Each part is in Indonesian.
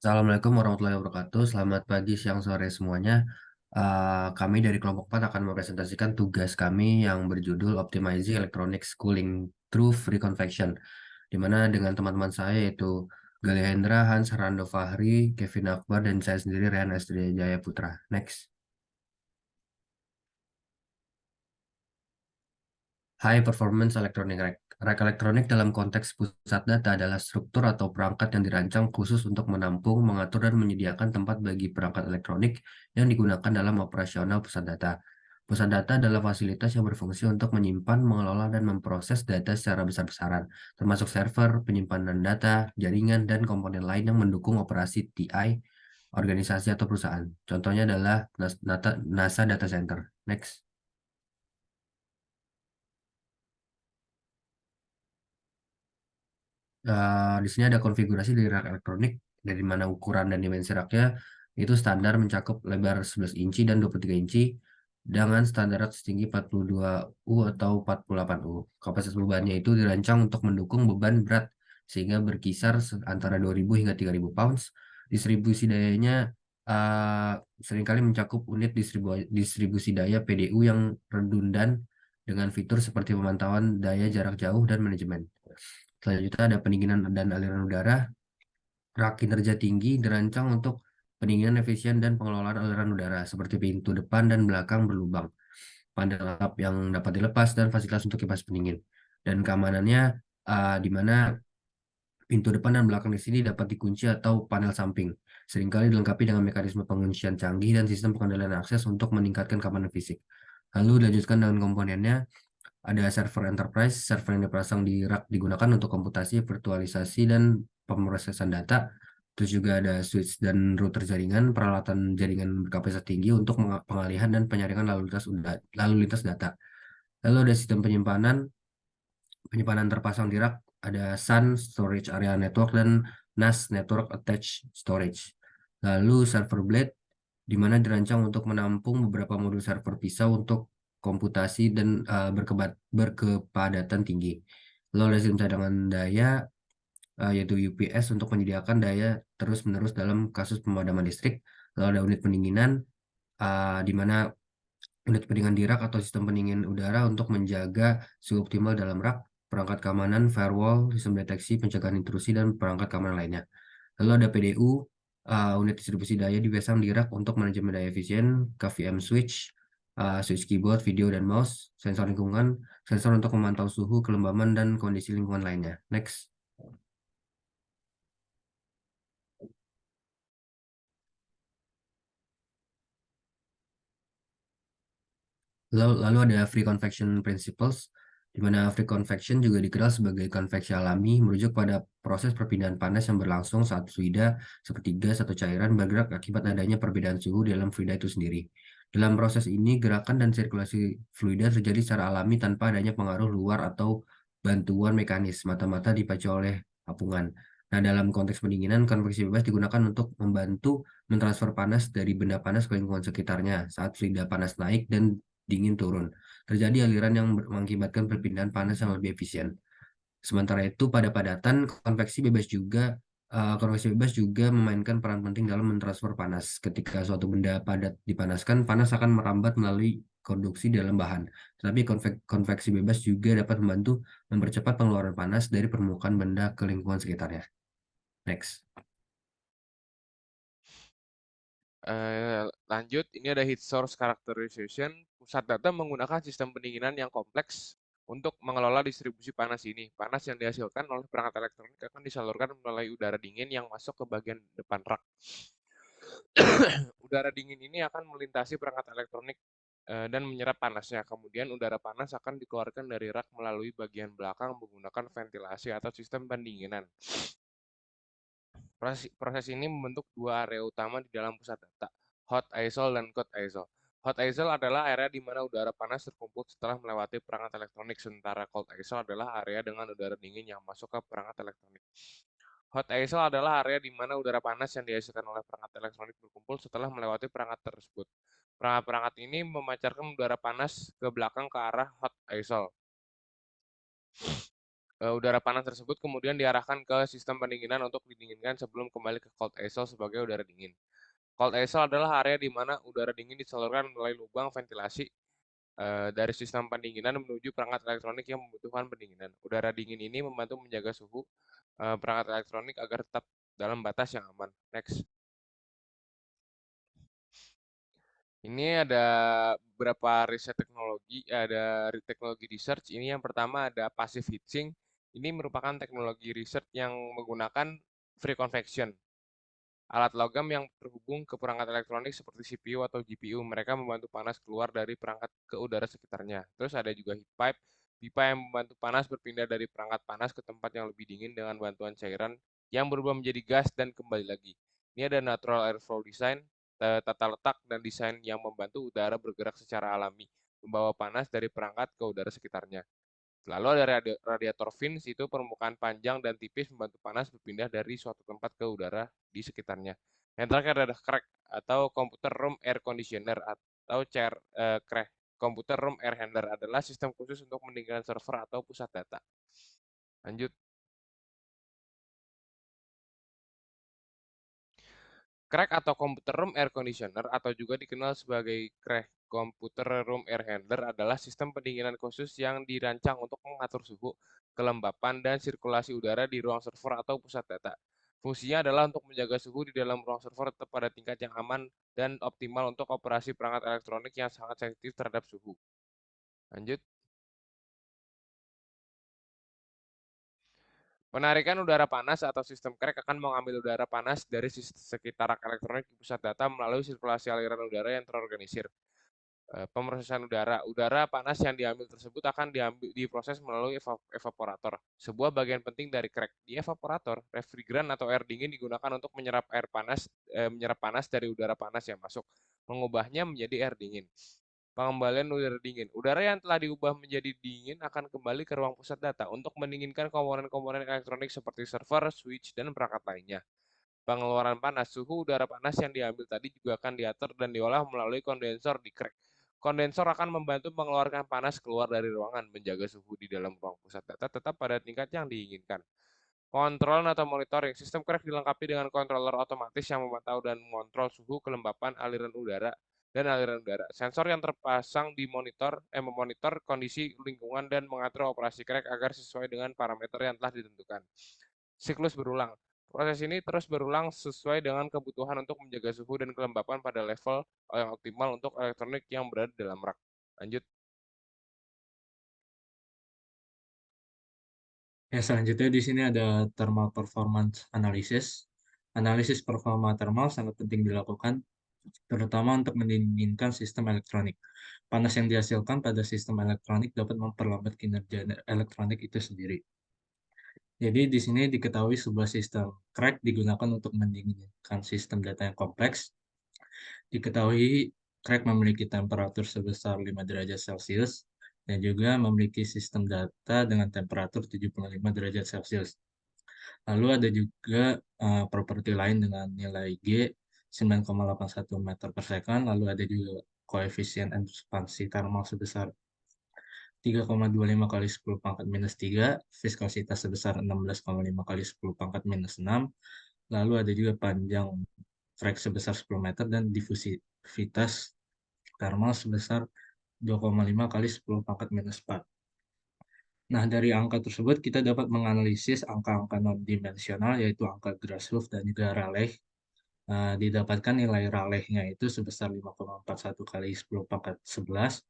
Assalamualaikum warahmatullahi wabarakatuh. Selamat pagi, siang, sore semuanya. Kami dari kelompok 4 akan mempresentasikan tugas kami yang berjudul Optimizing Electronic Cooling Through Free Convection, di mana dengan teman-teman saya yaitu Galia Hendra, Hans Rando Fahri, Kevin Akbar, dan saya sendiri Rehan Astria Jaya Putra. Next. High Performance Electronic Rack. Rack elektronik dalam konteks pusat data adalah struktur atau perangkat yang dirancang khusus untuk menampung, mengatur, dan menyediakan tempat bagi perangkat elektronik yang digunakan dalam operasional pusat data. Pusat data adalah fasilitas yang berfungsi untuk menyimpan, mengelola, dan memproses data secara besar-besaran, termasuk server, penyimpanan data, jaringan, dan komponen lain yang mendukung operasi TI, organisasi atau perusahaan. Contohnya adalah NASA Data Center. Next. Di sini ada konfigurasi dari rak elektronik, dari mana ukuran dan dimensi raknya itu standar mencakup lebar 11 inci dan 23 inci dengan standar rak setinggi 42 U atau 48 U. Kapasitas bebannya itu dirancang untuk mendukung beban berat sehingga berkisar antara 2.000 hingga 3.000 pounds. Distribusi dayanya uh, seringkali mencakup unit distribusi daya PDU yang redundan dengan fitur seperti pemantauan daya jarak jauh dan manajemen. Selanjutnya ada pendinginan dan aliran udara. Rak kinerja tinggi dirancang untuk pendinginan efisien dan pengelolaan aliran udara seperti pintu depan dan belakang berlubang, panel atap yang dapat dilepas, dan fasilitas untuk kipas pendingin. Dan keamanannya di mana pintu depan dan belakang di sini dapat dikunci atau panel samping. Seringkali dilengkapi dengan mekanisme penguncian canggih dan sistem pengendalian akses untuk meningkatkan keamanan fisik. Lalu dilanjutkan dengan komponennya. Ada server enterprise, server yang dipasang di rak digunakan untuk komputasi, virtualisasi, dan pemrosesan data. Terus juga ada switch dan router jaringan, peralatan jaringan berkapasitas tinggi untuk pengalihan dan penyaringan lalu lintas data. Lalu ada sistem penyimpanan terpasang di rak, ada SAN, Storage Area Network, dan NAS, Network Attached Storage. Lalu server blade, di mana dirancang untuk menampung beberapa modul server pisau untuk komputasi dan berkepadatan tinggi. Lalu ada sistem cadangan daya, yaitu UPS untuk menyediakan daya terus-menerus dalam kasus pemadaman listrik. Lalu ada unit pendinginan, di mana unit pendingin di rak atau sistem pendingin udara untuk menjaga suhu optimal dalam rak, perangkat keamanan, firewall, sistem deteksi, pencegahan intrusi, dan perangkat keamanan lainnya. Lalu ada PDU, unit distribusi daya dipasang di rak untuk manajemen daya efisien, KVM switch, switch keyboard, video, dan mouse, sensor lingkungan, sensor untuk memantau suhu, kelembaban, dan kondisi lingkungan lainnya. Next. Lalu ada free convection principles, di mana free convection juga dikenal sebagai konveksi alami, merujuk pada proses perpindahan panas yang berlangsung saat fluida seperti gas atau cairan bergerak akibat adanya perbedaan suhu di dalam fluida itu sendiri. Dalam proses ini, gerakan dan sirkulasi fluida terjadi secara alami tanpa adanya pengaruh luar atau bantuan mekanis, mata-mata dipacu oleh apungan. Nah, dalam konteks pendinginan, konveksi bebas digunakan untuk membantu mentransfer panas dari benda panas ke lingkungan sekitarnya saat fluida panas naik dan dingin turun. Terjadi aliran yang mengakibatkan perpindahan panas yang lebih efisien. Sementara itu, pada padatan, konveksi bebas juga memainkan peran penting dalam mentransfer panas. Ketika suatu benda padat dipanaskan, panas akan merambat melalui konduksi dalam bahan. Tetapi konveksi bebas juga dapat membantu mempercepat pengeluaran panas dari permukaan benda ke lingkungan sekitarnya. Next. Lanjut, ini ada heat source characterization. Pusat data menggunakan sistem pendinginan yang kompleks untuk mengelola distribusi panas ini. Panas yang dihasilkan oleh perangkat elektronik akan disalurkan melalui udara dingin yang masuk ke bagian depan rak. Udara dingin ini akan melintasi perangkat elektronik dan menyerap panasnya. Kemudian udara panas akan dikeluarkan dari rak melalui bagian belakang menggunakan ventilasi atau sistem pendinginan. Proses ini membentuk dua area utama di dalam pusat data, hot isole dan cold isole. Hot isole adalah area di mana udara panas terkumpul setelah melewati perangkat elektronik, sementara cold isole adalah area dengan udara dingin yang masuk ke perangkat elektronik. Hot isole adalah area di mana udara panas yang dihasilkan oleh perangkat elektronik berkumpul setelah melewati perangkat tersebut. Perangkat-perangkat ini memancarkan udara panas ke belakang ke arah hot isole. udara panas tersebut kemudian diarahkan ke sistem pendinginan untuk didinginkan sebelum kembali ke cold aisle sebagai udara dingin. Cold aisle adalah area di mana udara dingin disalurkan melalui lubang ventilasi dari sistem pendinginan menuju perangkat elektronik yang membutuhkan pendinginan. Udara dingin ini membantu menjaga suhu perangkat elektronik agar tetap dalam batas yang aman. Next. Ini ada beberapa riset teknologi, ada teknologi research. Ini yang pertama ada passive heat sink. Ini merupakan teknologi research yang menggunakan free convection. Alat logam yang terhubung ke perangkat elektronik seperti CPU atau GPU. Mereka membantu panas keluar dari perangkat ke udara sekitarnya. Terus ada juga heat pipe. Pipa yang membantu panas berpindah dari perangkat panas ke tempat yang lebih dingin dengan bantuan cairan yang berubah menjadi gas dan kembali lagi. Ini ada natural airflow design, tata letak dan desain yang membantu udara bergerak secara alami, membawa panas dari perangkat ke udara sekitarnya. Lalu ada radiator fins, itu permukaan panjang dan tipis membantu panas berpindah dari suatu tempat ke udara di sekitarnya. Yang terakhir ada crack atau computer room air conditioner atau CRAH. Computer room air handler adalah sistem khusus untuk mendinginkan server atau pusat data. Lanjut. Crack atau computer room air conditioner atau juga dikenal sebagai CRAH computer room air handler adalah sistem pendinginan khusus yang dirancang untuk mengatur suhu, kelembapan, dan sirkulasi udara di ruang server atau pusat data. Fungsinya adalah untuk menjaga suhu di dalam ruang server tetap pada tingkat yang aman dan optimal untuk operasi perangkat elektronik yang sangat sensitif terhadap suhu. Lanjut. Penarikan udara panas atau sistem crack akan mengambil udara panas dari sekitar rak elektronik di pusat data melalui sirkulasi aliran udara yang terorganisir. Pemrosesan udara. Udara panas yang diambil tersebut akan diproses melalui evaporator. Sebuah bagian penting dari crack. Di evaporator, refrigeran atau air dingin digunakan untuk menyerap panas dari udara panas yang masuk, mengubahnya menjadi air dingin. Pengembalian udara dingin. Udara yang telah diubah menjadi dingin akan kembali ke ruang pusat data untuk mendinginkan komponen-komponen elektronik seperti server, switch, dan perangkat lainnya. Pengeluaran panas. Suhu udara panas yang diambil tadi juga akan diatur dan diolah melalui kondensor di crack. Kondensor akan membantu mengeluarkan panas keluar dari ruangan, menjaga suhu di dalam ruang pusat data tetap pada tingkat yang diinginkan. Kontrol atau monitoring. Sistem crack dilengkapi dengan controller otomatis yang memantau dan mengontrol suhu, kelembapan, aliran udara. Sensor yang terpasang di memonitor kondisi lingkungan dan mengatur operasi crack agar sesuai dengan parameter yang telah ditentukan. Siklus berulang. Proses ini terus berulang sesuai dengan kebutuhan untuk menjaga suhu dan kelembapan pada level yang optimal untuk elektronik yang berada dalam rak. Lanjut. Ya, selanjutnya di sini ada thermal performance analysis. Analisis performa thermal sangat penting dilakukan, terutama untuk mendinginkan sistem elektronik. Panas yang dihasilkan pada sistem elektronik dapat memperlambat kinerja elektronik itu sendiri. Jadi di sini diketahui sebuah sistem crack digunakan untuk mendinginkan sistem data yang kompleks. Diketahui crack memiliki temperatur sebesar 5 derajat Celcius dan juga memiliki sistem data dengan temperatur 75 derajat Celcius. Lalu ada juga properti lain dengan nilai G 9,81 meter per second. Lalu ada juga koefisien ekspansi thermal sebesar 3,25 kali 10 pangkat minus 3, viskositas sebesar 16,5 kali 10 pangkat minus 6. Lalu ada juga panjang trek sebesar 10 meter dan difusivitas thermal sebesar 2,5 kali 10 pangkat minus 4. Nah, dari angka tersebut kita dapat menganalisis angka-angka non-dimensional yaitu angka Grashof dan juga Rayleigh. Didapatkan nilai Rayleigh-nya itu sebesar 5,41 kali 10 pangkat 11,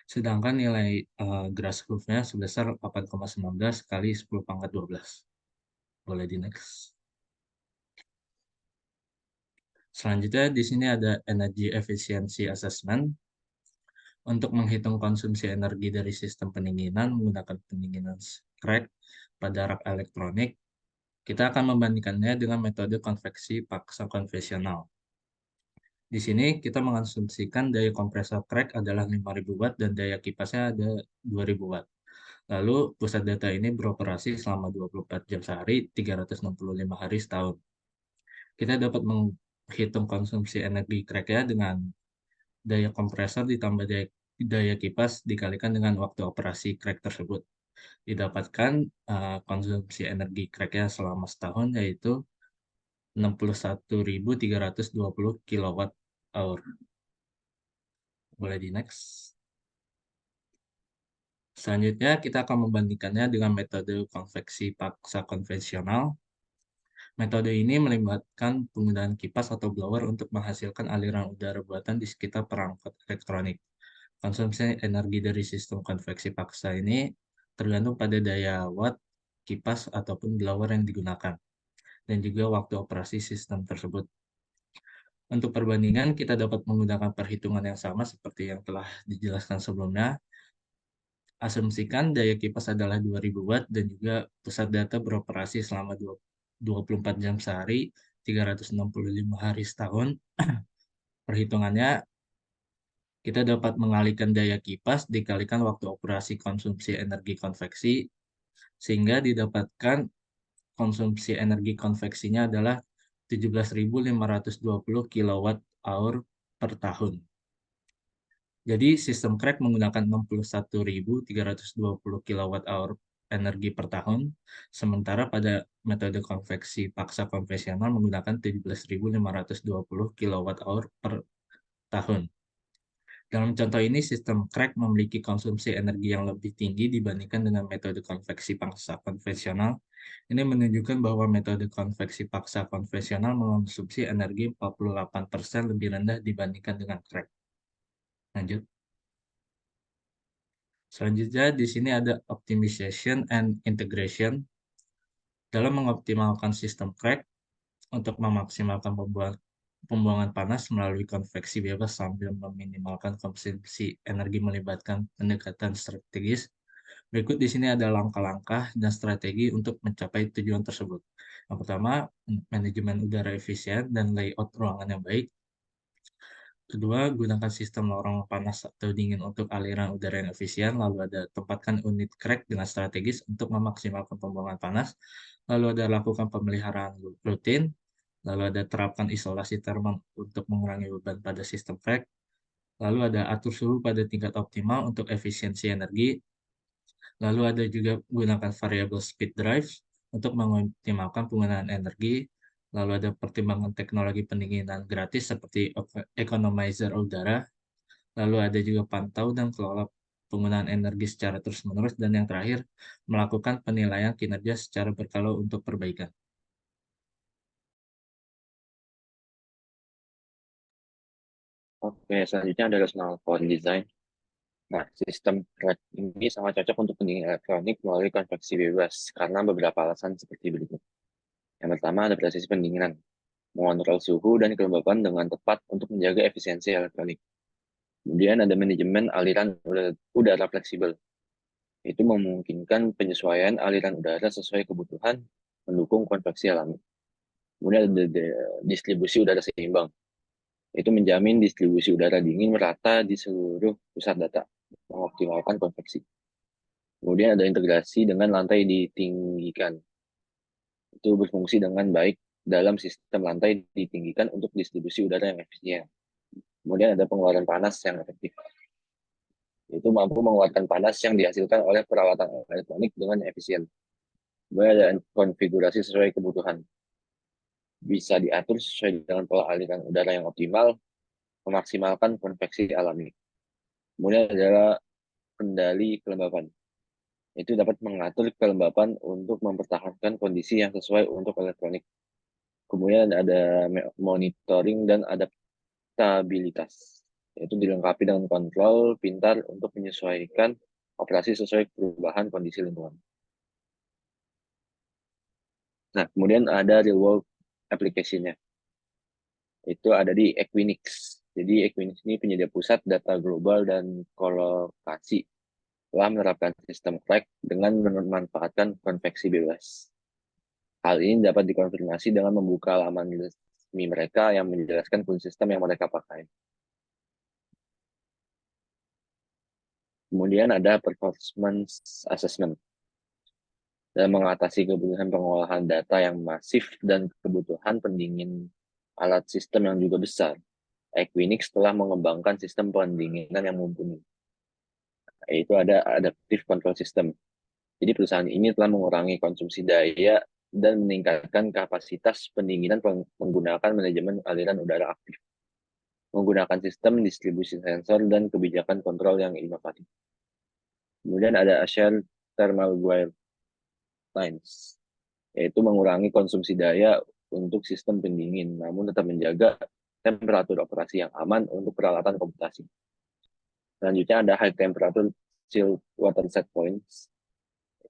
sedangkan nilai Grashof-nya sebesar 8,19 kali 10 pangkat 12. Boleh di next. Selanjutnya di sini ada Energy Efficiency Assessment. Untuk menghitung konsumsi energi dari sistem pendinginan menggunakan pendinginan crack pada rak elektronik, kita akan membandingkannya dengan metode konveksi paksa konvensional. Di sini kita mengasumsikan daya kompresor crack adalah 5.000 watt dan daya kipasnya ada 2.000 watt. Lalu pusat data ini beroperasi selama 24 jam sehari, 365 hari setahun. Kita dapat menghitung konsumsi energi crack-nya dengan daya kompresor ditambah daya kipas dikalikan dengan waktu operasi crack tersebut. Didapatkan konsumsi energi crack-nya selama setahun yaitu 61.320 kilowatt hour. Boleh di next. Selanjutnya kita akan membandingkannya dengan metode konveksi paksa konvensional. Metode ini melibatkan penggunaan kipas atau blower untuk menghasilkan aliran udara buatan di sekitar perangkat elektronik. Konsumsi energi dari sistem konveksi paksa ini tergantung pada daya watt kipas ataupun blower yang digunakan, dan juga waktu operasi sistem tersebut. Untuk perbandingan, kita dapat menggunakan perhitungan yang sama seperti yang telah dijelaskan sebelumnya. Asumsikan daya kipas adalah 2000 watt dan juga pusat data beroperasi selama 24 jam sehari, 365 hari setahun. Perhitungannya, kita dapat mengalihkan daya kipas dikalikan waktu operasi konsumsi energi konveksi, sehingga didapatkan konsumsi energi konveksinya adalah 17.520 kilowatt hour per tahun. Jadi sistem crack menggunakan 61.320 kilowatt hour energi per tahun, sementara pada metode konveksi paksa konvensional menggunakan 17.520 kilowatt hour per tahun. Dalam contoh ini, sistem crack memiliki konsumsi energi yang lebih tinggi dibandingkan dengan metode konveksi paksa konvensional. Ini menunjukkan bahwa metode konveksi paksa konvensional mengonsumsi energi 48% lebih rendah dibandingkan dengan crack. Lanjut. Selanjutnya, di sini ada optimization and integration. Dalam mengoptimalkan sistem crack untuk memaksimalkan pembuangan panas melalui konveksi bebas sambil meminimalkan konsumsi energi melibatkan pendekatan strategis. Berikut di sini ada langkah-langkah dan strategi untuk mencapai tujuan tersebut. Yang pertama, manajemen udara efisien dan layout ruangan yang baik. Kedua, gunakan sistem lorong panas atau dingin untuk aliran udara yang efisien. Lalu ada tempatkan unit crack dengan strategis untuk memaksimalkan pembuangan panas. Lalu ada lakukan pemeliharaan rutin. Lalu ada terapkan isolasi termal untuk mengurangi beban pada sistem crack. Lalu ada atur suhu pada tingkat optimal untuk efisiensi energi. Lalu ada juga gunakan variable speed drive untuk mengoptimalkan penggunaan energi. Lalu ada pertimbangan teknologi pendinginan gratis seperti economizer udara. Lalu ada juga pantau dan kelola penggunaan energi secara terus-menerus. Dan yang terakhir, melakukan penilaian kinerja secara berkala untuk perbaikan. Oke, selanjutnya ada rational power design. Nah, sistem crack ini sangat cocok untuk pendingin elektronik melalui konveksi bebas karena beberapa alasan seperti berikut. Yang pertama, ada proses pendinginan, mengontrol suhu dan kelembapan dengan tepat untuk menjaga efisiensi elektronik. Kemudian ada manajemen aliran udara fleksibel. Itu memungkinkan penyesuaian aliran udara sesuai kebutuhan, mendukung konveksi alami. Kemudian ada distribusi udara seimbang. Itu menjamin distribusi udara dingin merata di seluruh pusat data, mengoptimalkan konveksi. Kemudian ada integrasi dengan lantai ditinggikan. Itu berfungsi dengan baik dalam sistem lantai ditinggikan untuk distribusi udara yang efisien. Kemudian ada pengeluaran panas yang efektif. Itu mampu mengeluarkan panas yang dihasilkan oleh peralatan elektronik dengan efisien. Kemudian ada konfigurasi sesuai kebutuhan. Bisa diatur sesuai dengan pola aliran udara yang optimal, memaksimalkan konveksi alami. Kemudian adalah kendali kelembapan. Itu dapat mengatur kelembapan untuk mempertahankan kondisi yang sesuai untuk elektronik. Kemudian ada monitoring dan adaptabilitas. Itu dilengkapi dengan kontrol pintar untuk menyesuaikan operasi sesuai perubahan kondisi lingkungan. Nah, kemudian ada real world application-nya. Itu ada di Equinix. Jadi Equinix ini penyedia pusat data global dan kolokasi telah menerapkan sistem crack dengan memanfaatkan konveksi bebas. Hal ini dapat dikonfirmasi dengan membuka laman resmi mereka yang menjelaskan kunci sistem yang mereka pakai. Kemudian ada performance assessment. Dalam mengatasi kebutuhan pengolahan data yang masif dan kebutuhan pendingin alat sistem yang juga besar, Equinix telah mengembangkan sistem pendinginan yang mumpuni. Yaitu ada adaptive control system. Jadi perusahaan ini telah mengurangi konsumsi daya dan meningkatkan kapasitas pendinginan menggunakan manajemen aliran udara aktif, menggunakan sistem distribusi sensor dan kebijakan kontrol yang inovatif. Kemudian ada Shell Thermal Guidelines, yaitu mengurangi konsumsi daya untuk sistem pendingin, namun tetap menjaga temperatur operasi yang aman untuk peralatan komputasi. Selanjutnya ada High Temperature Chilled Water Set Points,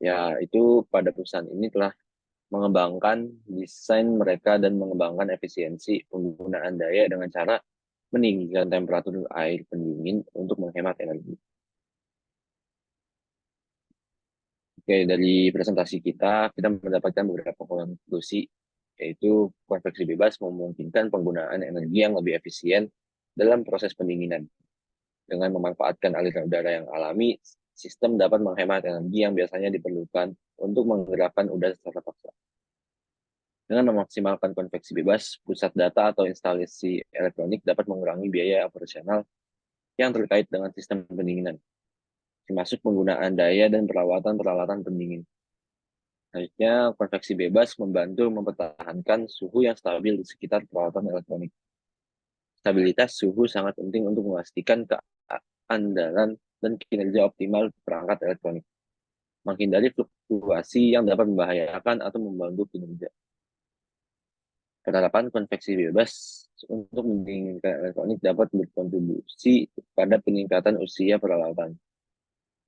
yaitu pada perusahaan ini telah mengembangkan desain mereka dan mengembangkan efisiensi penggunaan daya dengan cara meninggikan temperatur air pendingin untuk menghemat energi. Oke, dari presentasi kita mendapatkan beberapa konklusi, yaitu konveksi bebas memungkinkan penggunaan energi yang lebih efisien dalam proses pendinginan. Dengan memanfaatkan aliran udara yang alami, sistem dapat menghemat energi yang biasanya diperlukan untuk menggerakkan udara secara paksa. Dengan memaksimalkan konveksi bebas, pusat data atau instalasi elektronik dapat mengurangi biaya operasional yang terkait dengan sistem pendinginan, termasuk penggunaan daya dan peralatan pendingin. Selanjutnya, konveksi bebas membantu mempertahankan suhu yang stabil di sekitar peralatan elektronik. Stabilitas suhu sangat penting untuk memastikan keandalan dan kinerja optimal perangkat elektronik, menghindari fluktuasi yang dapat membahayakan atau membantu kinerja. Penerapan konveksi bebas untuk mendinginkan elektronik dapat berkontribusi pada peningkatan usia peralatan.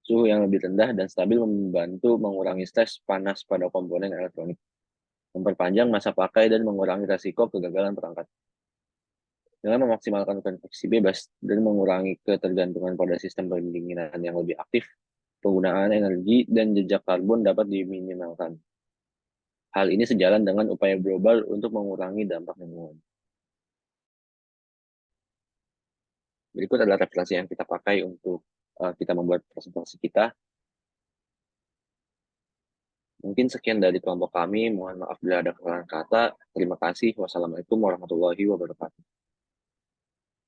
Suhu yang lebih rendah dan stabil membantu mengurangi stres panas pada komponen elektronik, memperpanjang masa pakai dan mengurangi risiko kegagalan perangkat. Dengan memaksimalkan konveksi bebas dan mengurangi ketergantungan pada sistem pendinginan yang lebih aktif, penggunaan energi dan jejak karbon dapat diminimalkan. Hal ini sejalan dengan upaya global untuk mengurangi dampak lingkungan. Berikut adalah referensi yang kita pakai untuk kita membuat presentasi kita. Mungkin sekian dari kelompok kami. Mohon maaf bila ada kesalahan kata. Terima kasih. Wassalamualaikum warahmatullahi wabarakatuh.